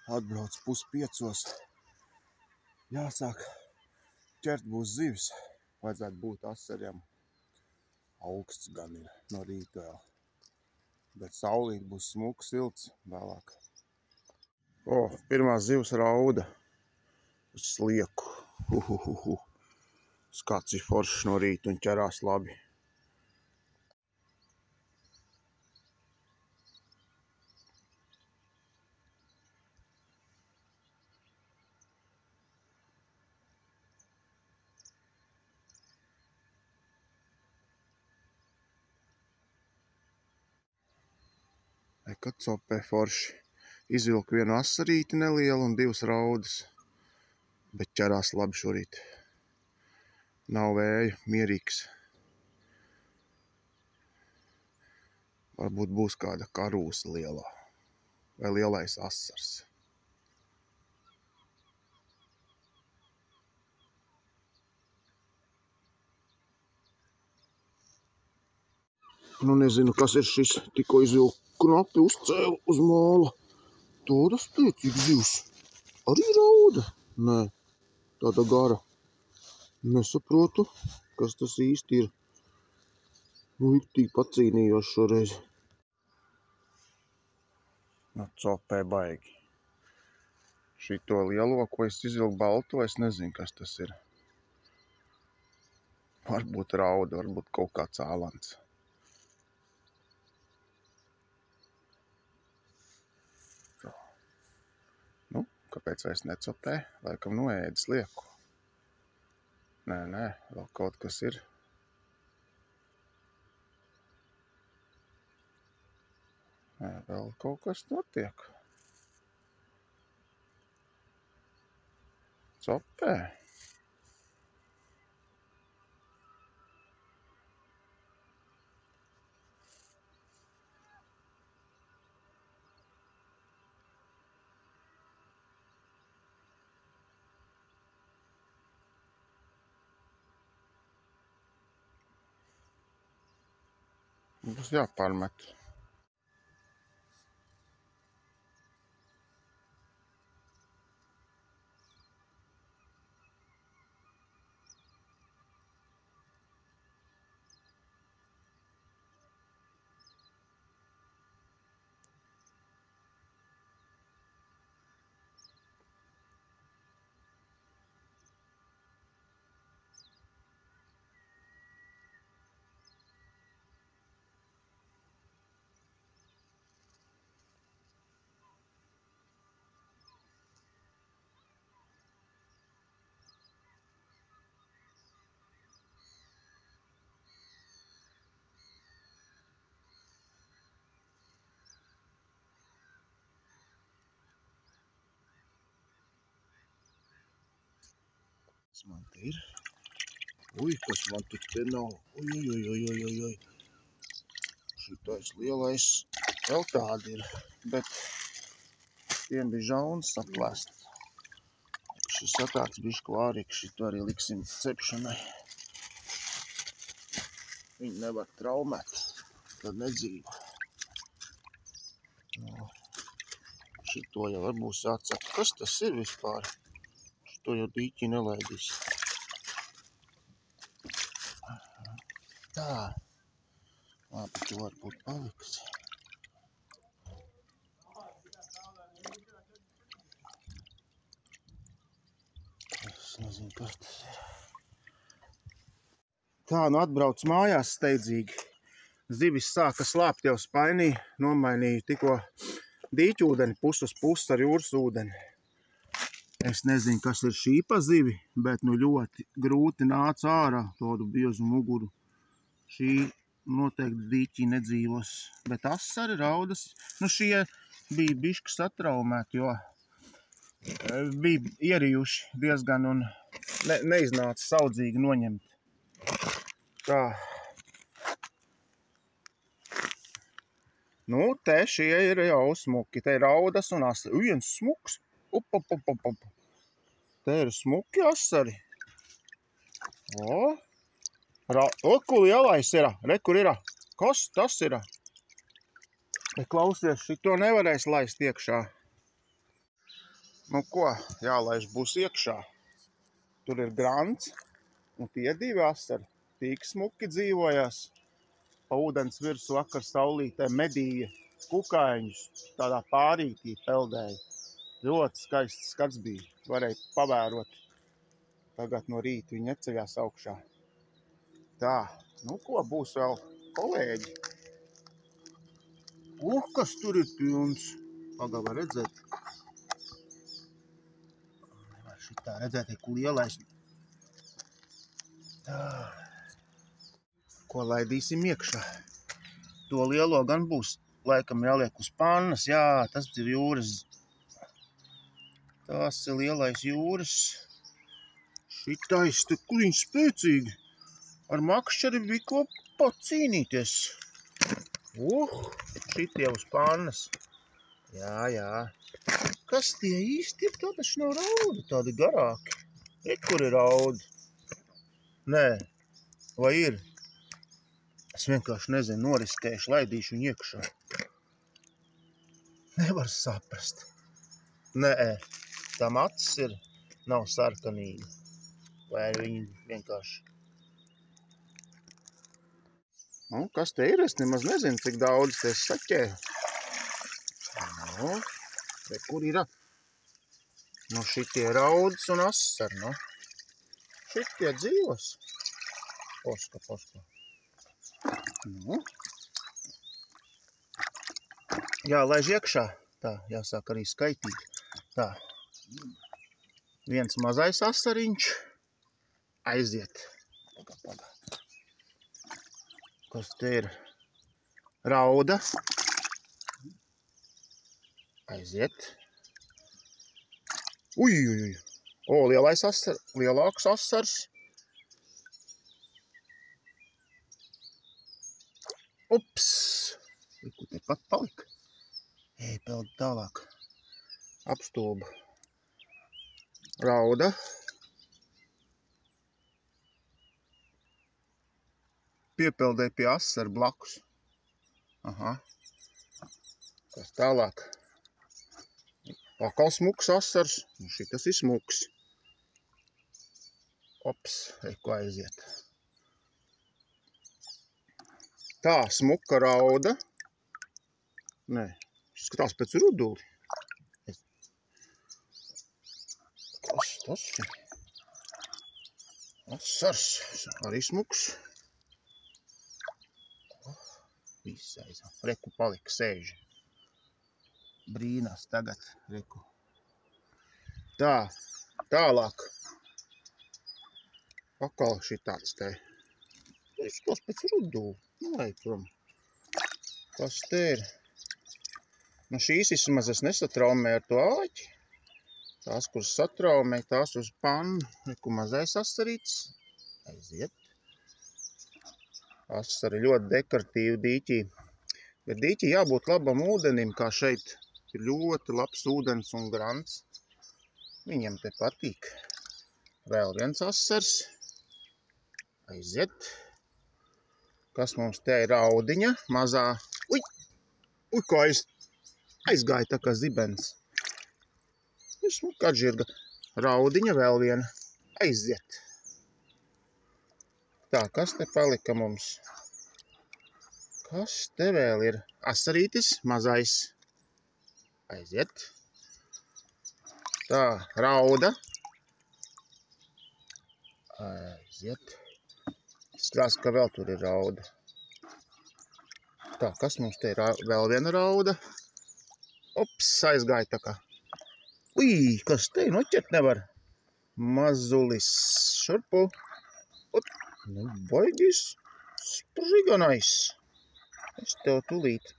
Atbrauc 4:30. Jāsāk ķert būs zivis. Vajadzētu būt asariem. Augsts gan ir no rīta vēl. Bet saulīt būs smuks, silts vēlāk. Pirmā zivs rauda uz slieku. Skats ir foršs no rīta un ķerās labi. Kad copē forši. Izvilku vienu asarīti nelielu un 2 raudas. Bet ķerās labi šorīt. Nav vēja, mierīgs. Varbūt būs kāda karūsa lielā. Vai lielais asars. Nu nezinu, kas ir šis. Tikko izvilku knapi uzcēlu uz māla. Tāda spēcīga zivs. Arī rauda? Nē, tāda gara. Nesaprotu, kas tas īsti ir. Nu, tik pacīnījos šoreiz. Nu, copē baigi. Šito lielo, ko es izvilku balto, es nezinu, kas tas ir. Varbūt rauda, varbūt kaut kāds ālants. Nu, kāpēc vairs necopē? Laikam noēdis lieku. Nē, vēl kaut kas ir. Nē, vēl kaut kas notiek. Copē. Būs jāpārmet. Kas man te ir? Kas man tik te nav? Šitais lielais vēl tādi ir, bet tiem bija žauns saplēst. Šis atāds bišķi vārīgs, šito arī liksim cepšanai. Viņi nevar traumēt, tad nedzīvo. Šito jau varbūt jāatsaka. Kas tas ir vispār? To jau dīķi nelaidīs. Tā. Labi, tu varbūt paliks. Es nezinu, kas tas ir. Tā, nu atbrauc mājās steidzīgi. Zivis sāka slāpt jau spainī. Nomainīju tikko dīķūdeni pus uz pusi ar jūras ūdeni. Es nezinu, kas ir šī pa zivi, bet nu ļoti grūti nāca ārā tādu biezu muguru. Šī noteikti dīķī nedzīvos, bet asari raudas. Nu šie bija bišķi satraumēti, jo bija ierijuši diezgan un neiznāca saudzīgi noņemt. Tā. Nu, te šie ir jau smuki. Te ir raudas un asari. Viens smuks. Te ir smuki asari. Ko lielais ir? Re, kur ir? Kas tas ir? Bet klausies, šito nevarēs laist iekšā. Nu ko, jālaiž būs iekšā. Tur ir grants, un tie divi asari tik smuki dzīvojās. Pa ūdens virsmu vakar saulītē medīja kukaiņus, tādā pārītī peldēja. Ļoti skaists skats bija, varēja pavērot. Tagad no rīta viņi neceļās augšā. Tā, nu ko, būs vēl kolēģi. Kas tur ir pilns? Pagā var redzēt. Var šitā redzēt, kur lielais. Tā. Ko laidīsim iekšā? To lielo gan būs. Laikam jāliek uz pannas. Jā, tas ir jūras. Tas ir lielais jūras. Šitais, te kliņš spēcīgi. Ar makšķari bija ko pacīnīties. Šitie uz pannas. Jā. Kas tie īsti ir? Tā taču nav raudi, tādi garāki. Kur ir raudi? Nē, vai ir? Es vienkārši nezinu, noriskējuši, laidīšu viņu iekšā. Nevar saprast. Nē, tam acis ir, nav sarkanīgi. Vai viņi vienkārši... Nu, kas te ir? Es nemaz nezinu, cik daudz te saķēju. Nu, bet kur ir? Nu, šitie raudas un asari, nu. Šitie dzīvos. Poska. Nu. Jā, laiž iekšā. Tā, jāsāk arī skaitīt. Tā. Viens mazais asariņš. Aiziet. Pagā. Kas te ir? Rauda. Aiziet. Lielais asars, lielāks asars. Kur tepat palika? Peld tālāk. Apstulba. Rauda. Piepeldēja pie asara blakus. Kas tālāk? Akal smuks asars. Šitas ir smuks. Ko aiziet. Tā, smuka rauda. Nē, skatās pēc ruduli. Kas tas ir? Asars, arī smuks. Viss aizā. Reku palika sēži. Brīnās tagad, reku. Tā, tālāk. Akal šitāds te. Izskatās pēc ruduli. Lai, prom. Kas te ir? Nu, šīs vismaz es nesatraumēju ar to āķi. Tās, kuras satraumēju, tās uz pannu. Reku mazais asarīts. Aiziet. Asari ļoti dekoratīvi dīķī. Bet dīķī jābūt labam ūdenim, kā šeit ir ļoti labs ūdens un grants. Viņam te patīk. Vēl viens asars. Aiziet. Kas mums te ir? Raudiņa, mazā. Kā aizgāja tā kā zibens. Smuka atžirga. Raudiņa vēl viena. Aiziet. Tā, kas te palika mums? Kas te vēl ir? Asarītis, mazais. Aiziet. Tā, rauda. Aiziet. Izskatās, ka vēl tur ir rauda. Tā, kas mums te ir? Vēl viena rauda. Aizgāja tā kā. Kas te ir? Noķert nevar. Mazulis. Šurpu. Baigis spriganais. Es tev tulīt.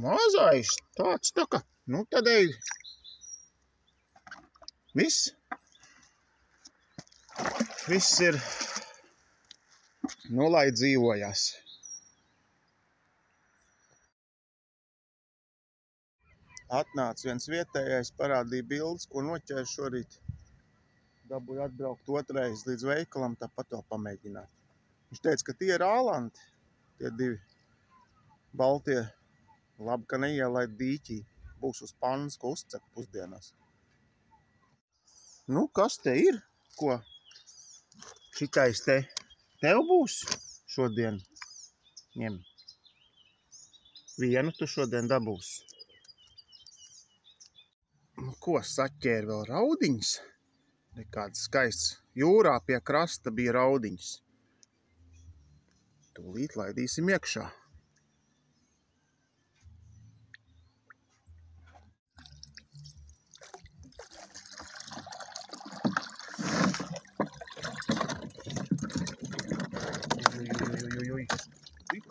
Mazais. Tāds tā kā. Nu, tad ej. Viss. Viss ir. Nu, lai dzīvojās. Atnāca viens vietējais, parādīja bildes, ko noķēra šorīt. Dabūju atbraukt otrais līdz veikalam, tāpat to pamēģināt. Viņš teica, ka tie ir ālanti, tie divi baltie. Labi, ka neielaid dīķī. Būs uz pannas, ko uzcep pusdienās. Nu, kas te ir? Ko? Šitais te tev būs šodien? Ņem. Vienu tu šodien dabūsi. Nu, ko saķēri vēl raudiņas? Nekāds skaists. Jūrā pie krasta bija raudiņas. Tūlīt laidīsim iekšā.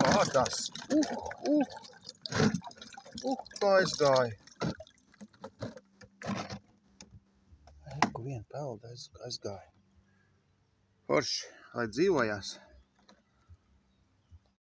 Kādas? Kā aizgāja. Reku vien pelda aizgāja. Forši, lai dzīvojās.